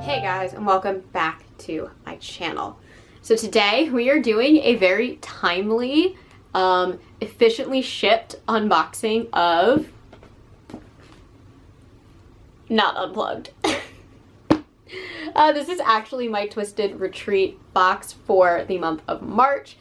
Hey guys, and welcome back to my channel. So today we are doing a very timely, efficiently shipped unboxing of Not Unplugged. This is actually my Twisted Retreat box for the month of March.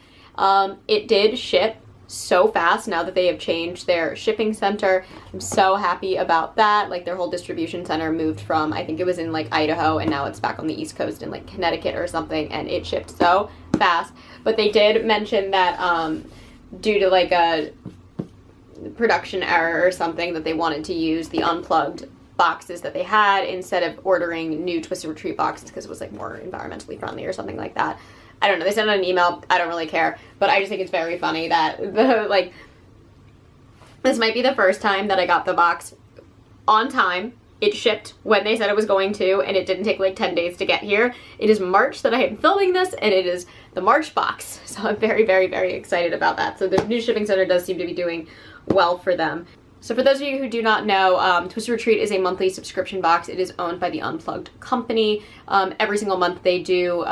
It did ship so fast now that they have changed their shipping center. I'm so happy about that. Like, their whole distribution center moved from, I think it was in like Idaho, and now it's back on the East Coast in like Connecticut or something, and it shipped so fast. But they did mention that due to like a production error or something, that they wanted to use the unplugged boxes that they had instead of ordering new Twisted Retreat boxes because it was like more environmentally friendly or something like that. I don't know, they sent out an email, I don't really care, but I just think it's very funny that this might be the first time that I got the box on time. It shipped when they said it was going to, and it didn't take like 10 days to get here. It is March that I am filming this, and it is the March box, so I'm very, very, very excited about that. So the new shipping center does seem to be doing well for them. So for those of you who do not know, Twisted Retreat is a monthly subscription box. It is owned by the Unplugged company. Every single month they do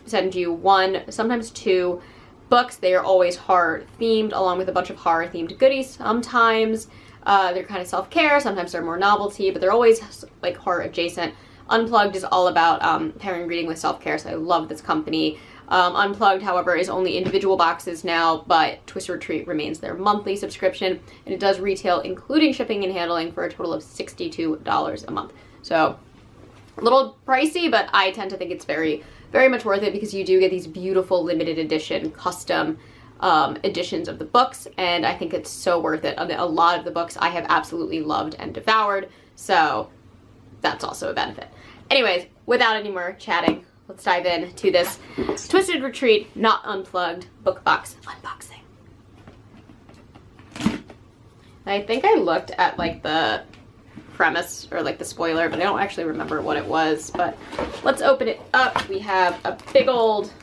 send you one, sometimes two books. They are always horror themed, along with a bunch of horror themed goodies. Sometimes they're kind of self-care, sometimes they're more novelty, but they're always like horror adjacent. Unplugged is all about pairing reading with self-care, so I love this company. Unplugged, however, is only individual boxes now, but Twisted Retreat remains their monthly subscription, and it does retail, including shipping and handling, for a total of $62 a month. So a little pricey, but I tend to think it's very, very much worth it because you do get these beautiful limited edition custom editions of the books, and I think it's so worth it. A lot of the books I have absolutely loved and devoured, so that's also a benefit. Anyways, without any more chatting, let's dive in to this Twisted Retreat Not Unplugged book box unboxing. I think I looked at like the premise or like the spoiler, but I don't actually remember what it was. But let's open it up. We have a big old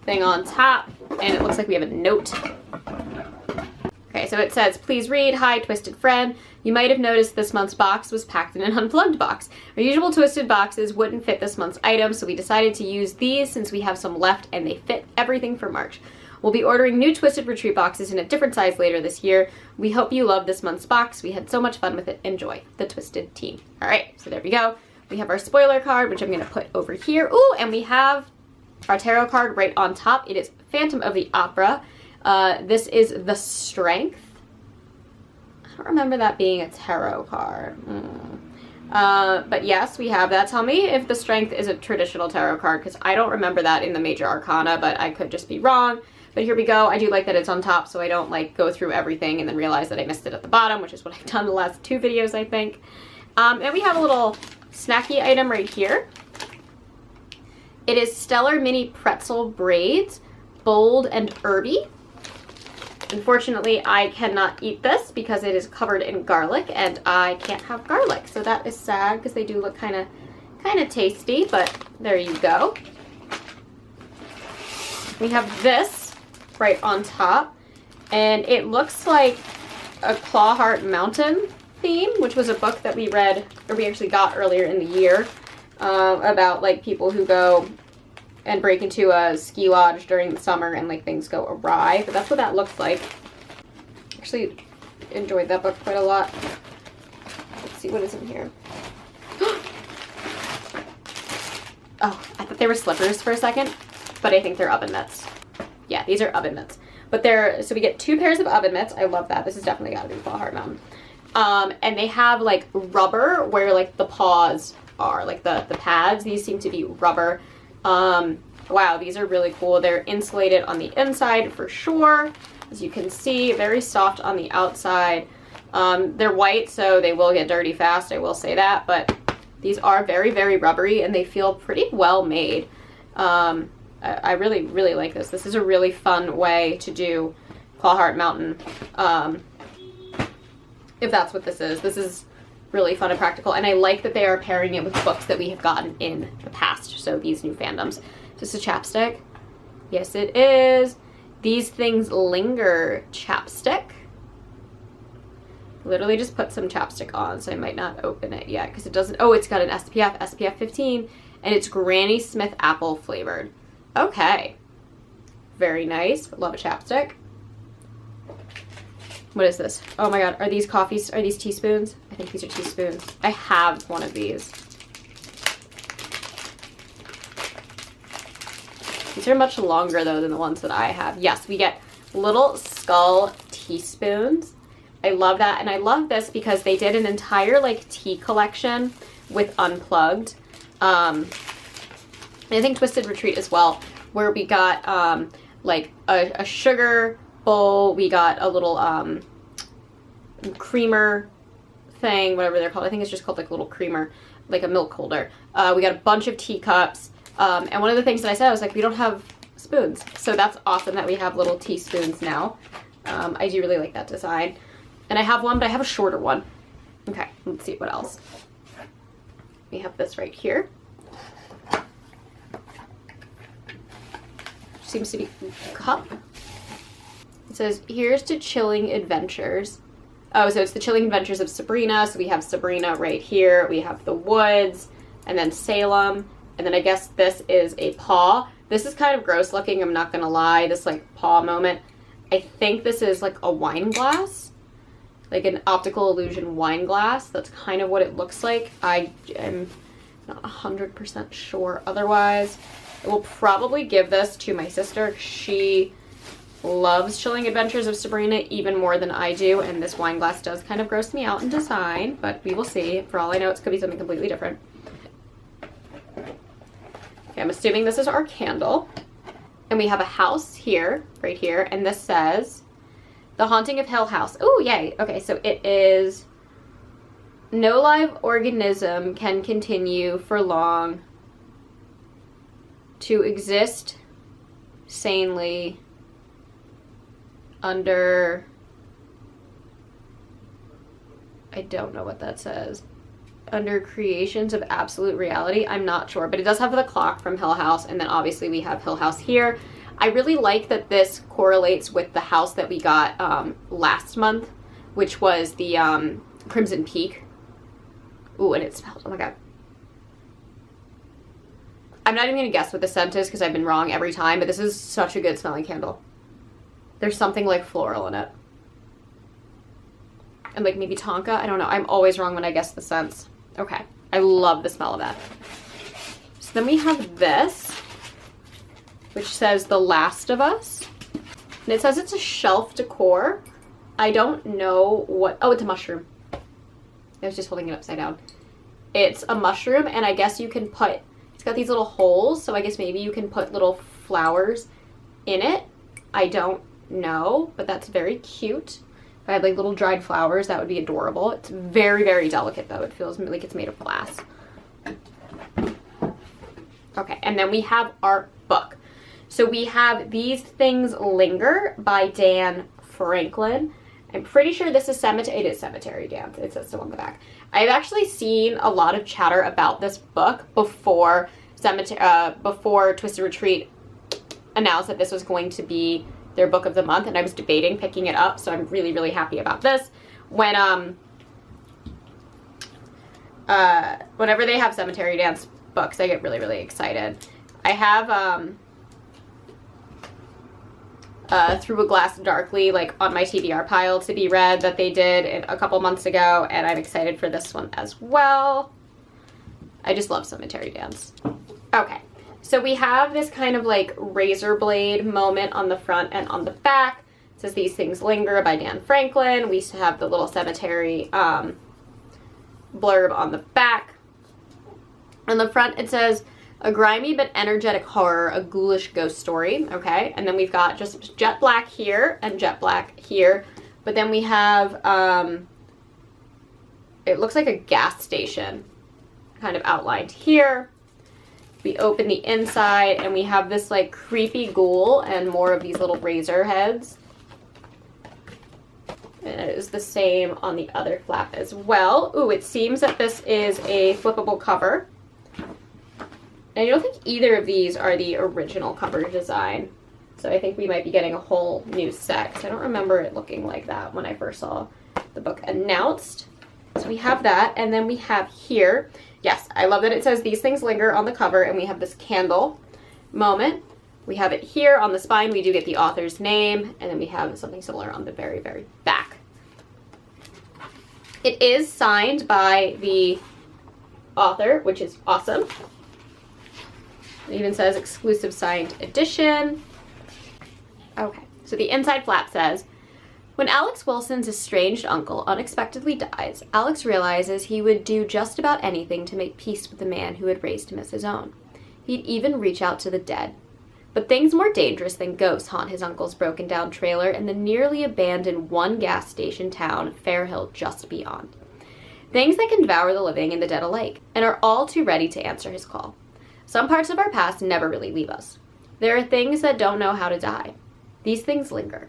thing on top, and it looks like we have a note. Okay, so it says, "Please read. Hi, Twisted friend. You might have noticed this month's box was packed in an unplugged box. Our usual Twisted boxes wouldn't fit this month's items, so we decided to use these since we have some left and they fit everything for March. We'll be ordering new Twisted Retreat boxes in a different size later this year. We hope you love this month's box. We had so much fun with it. Enjoy, the Twisted team." All right, so there we go. We have our spoiler card, which I'm going to put over here. Ooh, and we have our tarot card right on top. It is Phantom of the Opera. This is the Strength. I don't remember that being a tarot card. But yes, we have that. Tell me if the Strength is a traditional tarot card, because I don't remember that in the major arcana, but I could just be wrong. But here we go. I do like that it's on top, so I don't like go through everything and then realize that I missed it at the bottom, which is what I've done the last two videos, I think. And we have a little snacky item right here. It is Stellar Mini Pretzel Braids, bold and herby. Unfortunately, I cannot eat this because it is covered in garlic, and I can't have garlic, so that is sad because they do look kind of tasty. But there you go. We have this right on top, and it looks like a Clawheart Mountain theme, which was a book that we read, or we actually got earlier in the year, about like people who go and break into a ski lodge during the summer and like things go awry. But that's what that looks like. Actually enjoyed that book quite a lot. Let's see what is in here. Oh, I thought they were slippers for a second, but I think they're oven mitts. Yeah, these are oven mitts. But so we get 2 pairs of oven mitts. I love that. This has definitely got to be Clawheart Mountain. And they have like rubber where like the paws are, like the pads. These seem to be rubber. Wow, these are really cool. They're insulated on the inside for sure. As you can see, very soft on the outside. They're white, so they will get dirty fast, I will say that, but these are very, very rubbery, and they feel pretty well made. I really, really like this. This is a really fun way to do Clawheart Mountain, if that's what this is. This is really fun and practical, and I like that they are pairing it with books that we have gotten in the past, so these new fandoms. Is this a chapstick? Yes, it is. These Things Linger chapstick. Literally just put some chapstick on, so I might not open it yet because it doesn't. Oh, it's got an SPF 15, and it's Granny Smith apple flavored. Okay. Very nice. Love a chapstick. What is this? Oh my god, are these coffees? Are these teaspoons? I think these are teaspoons. I have one of these. These are much longer though than the ones that I have. Yes, we get little skull teaspoons. I love that, and I love this because they did an entire like tea collection with Unplugged. I think Twisted Retreat as well, where we got like a sugar bowl, we got a little creamer thing, whatever they're called. I think it's just called like a little creamer, like a milk holder. We got a bunch of teacups, and one of the things that I said, I was like, we don't have spoons, so that's awesome that we have little teaspoons now. I do really like that design. And I have one, but I have a shorter one. Okay, let's see what else. We have this right here. Seems to be a cup. It says, here's to chilling adventures. Oh, so it's the chilling adventures of Sabrina. So we have Sabrina right here. We have the woods, and then Salem. And then I guess this is a paw. This is kind of gross looking, I'm not gonna lie. This like paw moment. I think this is like a wine glass. Like an optical illusion wine glass. That's kind of what it looks like. I am not 100% sure otherwise. I will probably give this to my sister. She loves Chilling Adventures of Sabrina even more than I do, and this wine glass does kind of gross me out in design, but we will see. For all I know, it could be something completely different. Okay, I'm assuming this is our candle. And we have a house here, right here, and this says, The Haunting of Hill House. Oh, yay. Okay, so it is, no live organism can continue for long to exist sanely under, I don't know what that says, under creations of absolute reality. I'm not sure, but it does have the clock from Hill House, and then obviously we have Hill House here. I really like that this correlates with the house that we got last month, which was the Crimson Peak. Ooh, and it smells, oh my god. I'm not even going to guess what the scent is because I've been wrong every time, but this is such a good smelling candle. There's something like floral in it. And like maybe tonka, I don't know. I'm always wrong when I guess the scents. Okay, I love the smell of that. So then we have this, which says The Last of Us. And it says it's a shelf decor. I don't know what, oh, it's a mushroom. I was just holding it upside down. It's a mushroom, and I guess you can put, it's got these little holes, so I guess maybe you can put little flowers in it. I don't know, but that's very cute. If I had like little dried flowers, that would be adorable. It's very, very delicate though. It feels like it's made of glass. Okay, and then we have our book. So we have These Things Linger by Dan Franklin. I'm pretty sure this is Cemetery. It is Cemetery Dance. It says so on the back. I've actually seen a lot of chatter about this book before Twisted Retreat announced that this was going to be their book of the month, and I was debating picking it up, so I'm really, really happy about this. When whenever they have Cemetery Dance books, I get really, really excited. I have Through a Glass Darkly like on my TBR pile to be read that they did a couple months ago, and I'm excited for this one as well. I just love Cemetery Dance. Okay, so we have this kind of like razor blade moment on the front and on the back. It says These Things Linger by Dan Franklin. We have the little cemetery blurb on the back. On the front it says, a grimy but energetic horror, a ghoulish ghost story. Okay, and then we've got just jet black here and jet black here. But then we have, it looks like a gas station kind of outlined here. We open the inside and we have this like creepy ghoul and more of these little razor heads. And it is the same on the other flap as well. Ooh, it seems that this is a flippable cover. And I don't think either of these are the original cover design. So I think we might be getting a whole new set, because I don't remember it looking like that when I first saw the book announced. So we have that, and then we have here, yes, I love that it says these things linger on the cover, and we have this candle moment. We have it here on the spine. We do get the author's name, and then we have something similar on the very, very back. It is signed by the author, which is awesome. It even says exclusive signed edition. Okay, so the inside flap says, when Alex Wilson's estranged uncle unexpectedly dies, Alex realizes he would do just about anything to make peace with the man who had raised him as his own. He'd even reach out to the dead. But things more dangerous than ghosts haunt his uncle's broken down trailer in the nearly abandoned one gas station town, Fairhill, just beyond. Things that can devour the living and the dead alike, and are all too ready to answer his call. Some parts of our past never really leave us. There are things that don't know how to die. These things linger.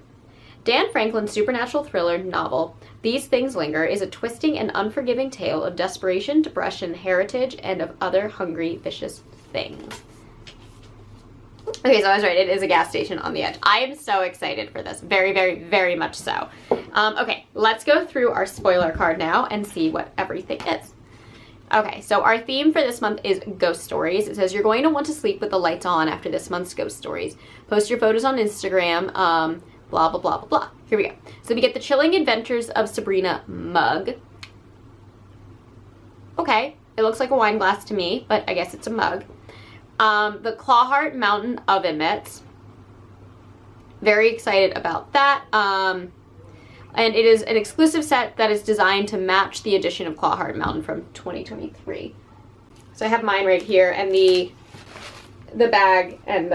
Dan Franklin's supernatural thriller novel, These Things Linger, is a twisting and unforgiving tale of desperation, depression, heritage, and of other hungry, vicious things. Okay, so I was right. It is a gas station on the edge. I am so excited for this. Very, very, very much so. Okay, let's go through our spoiler card now and see what everything is. Okay, so our theme for this month is ghost stories. It says you're going to want to sleep with the lights on after this month's ghost stories. Post your photos on Instagram, blah, blah, blah, blah, blah. Here we go. So we get the Chilling Adventures of Sabrina mug. Okay, it looks like a wine glass to me, but I guess it's a mug. The Clawheart Mountain oven mitts. Very excited about that. And it is an exclusive set that is designed to match the edition of Clawheart Mountain from 2023. So I have mine right here, and the bag and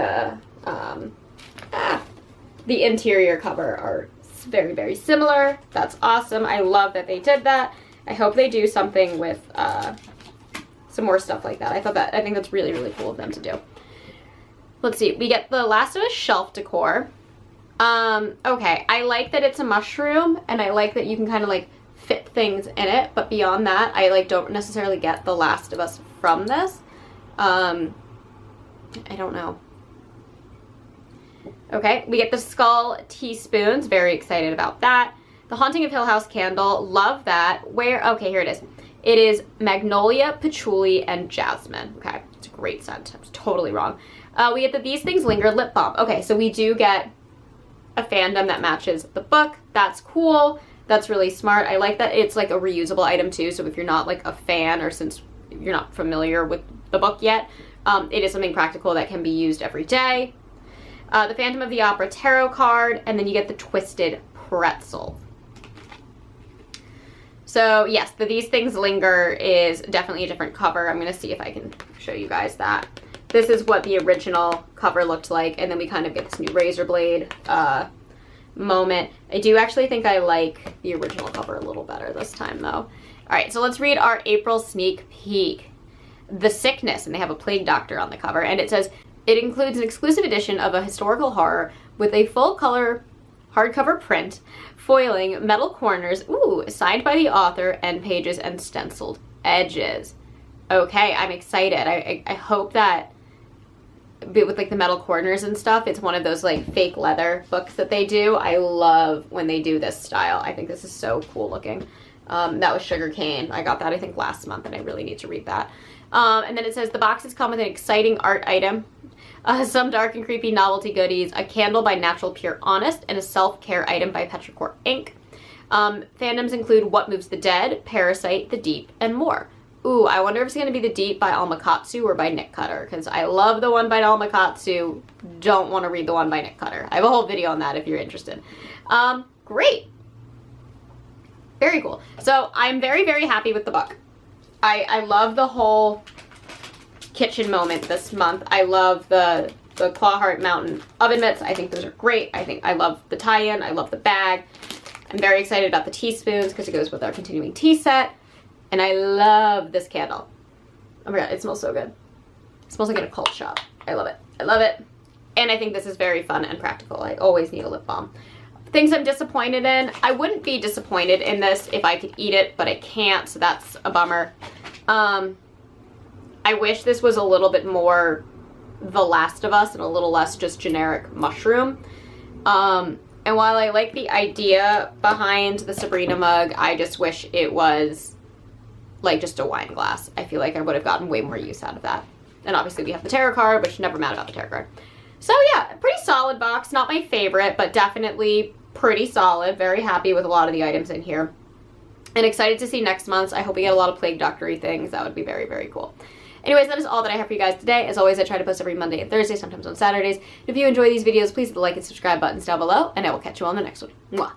the interior cover are very, very similar. That's awesome. I love that they did that. I hope they do something with some more stuff like that. I think that's really, really cool of them to do. Let's see. We get the Last of Us shelf decor. Okay, I like that it's a mushroom, and I like that you can kind of like fit things in it, but beyond that, I like don't necessarily get the Last of Us from this. I don't know. Okay, we get the skull teaspoons. Very excited about that. The Haunting of Hill House candle. Love that. Where? Okay, here it is. It is magnolia, patchouli, and jasmine. Okay, it's a great scent. I was totally wrong. We get the These Things Linger lip balm. Okay, so we do get a fandom that matches the book. That's cool. That's really smart. I like that it's like a reusable item too, so if you're not like a fan, or since you're not familiar with the book yet, it is something practical that can be used every day. The Phantom of the Opera tarot card, and then you get the Twisted Pretzel. So yes, the These Things Linger is definitely a different cover. I'm going to see if I can show you guys that. This is what the original cover looked like, and then we kind of get this new razor blade moment. I do actually think I like the original cover a little better this time, though. All right, so let's read our April sneak peek. The Sickness, and they have a plague doctor on the cover, and it says, it includes an exclusive edition of a historical horror with a full-color hardcover print, foiling metal corners, ooh, signed by the author, end pages, and stenciled edges. Okay, I'm excited. I hope that with like the metal corners and stuff, it's one of those like fake leather books that they do. I love when they do this style. I think this is so cool looking. That was Sugarcane. I got that I think last month, and I really need to read that. And then it says the boxes come with an exciting art item, some dark and creepy novelty goodies, a candle by Natural Pure Honest, and a self-care item by Petrichor Inc. Fandoms include What Moves the Dead, Parasite, The Deep, and more. Ooh, I wonder if it's going to be The Deep by Alma Katsu or by Nick Cutter, because I love the one by Alma Katsu. Don't want to read the one by Nick Cutter. I have a whole video on that if you're interested. Great. Very cool. So I'm very, very happy with the book. I love the whole kitchen moment this month. I love the Clawheart Mountain oven mitts. I think those are great. I love the tie-in. I love the bag. I'm very excited about the teaspoons because it goes with our continuing tea set. And I love this candle. Oh my god, it smells so good. It smells like in a cult shop. I love it. I love it. And I think this is very fun and practical. I always need a lip balm. Things I'm disappointed in. I wouldn't be disappointed in this if I could eat it, but I can't, so that's a bummer. I wish this was a little bit more The Last of Us and a little less just generic mushroom. And while I like the idea behind the Sabrina mug, I just wish it was like just a wine glass. I feel like I would have gotten way more use out of that. And obviously we have the tarot card, which never mad about the tarot card. So yeah, pretty solid box. Not my favorite, but definitely pretty solid. Very happy with a lot of the items in here. And excited to see next month's. I hope we get a lot of plague doctor-y things. That would be very, very cool. Anyways, that is all that I have for you guys today. As always, I try to post every Monday and Thursday, sometimes on Saturdays. If you enjoy these videos, please hit the like and subscribe buttons down below, and I will catch you on the next one. Mwah.